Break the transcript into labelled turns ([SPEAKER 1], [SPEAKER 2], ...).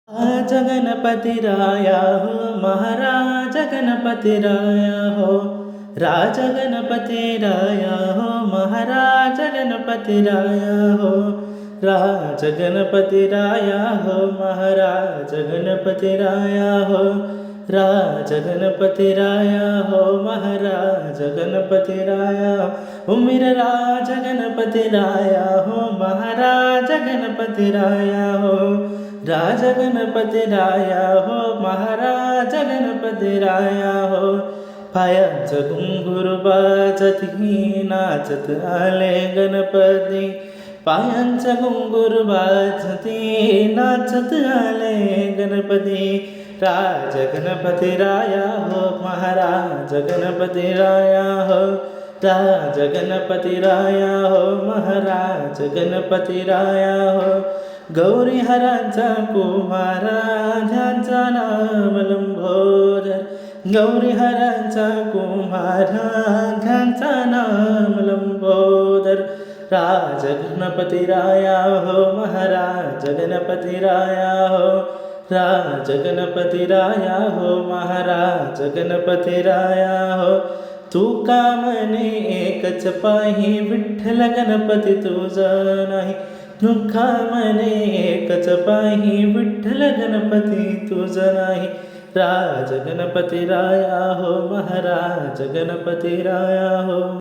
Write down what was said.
[SPEAKER 1] आज गणपती राया हो, महाराज गणपती राया हो, राज गणपती राया हो, महाराज गणपती राया हो, राज गणपती राया हो, महाराज गणपती राया हो, राज गणपती राया हो, महाराज गणपती राया उमिर राज गणपती राया हो, महाराज गणपती राया हो, राज गणपती राया हो, महाराज गणपती राया हो, पायांचं घुंगूर वाजती नाचत आले गणपती, पायांचं घुंगूर वाजती नाचत आले गणपती, राज गणपती राया हो, महाराज गणपती राया हो, राज गणपती राया हो, महाराज गणपती राया हो, गौरी हरांचा कुमारा ध्यांचा नाम लंबोदर, गौरी हरांचा कुमारा ध्यांचा नाम लंबोदर, राज गणपती राया हो, महाराज गणपती राया हो, राज गणपती राया हो, महाराज गणपती राया हो, तू का म्हणे एकच पाही विठ्ठल गणपती तुझा नाही, तू का म्हणे एकच पाही विठ्ठल गणपती तुझा नाही, राज गणपती राया हो, महाराज गणपती राया हो.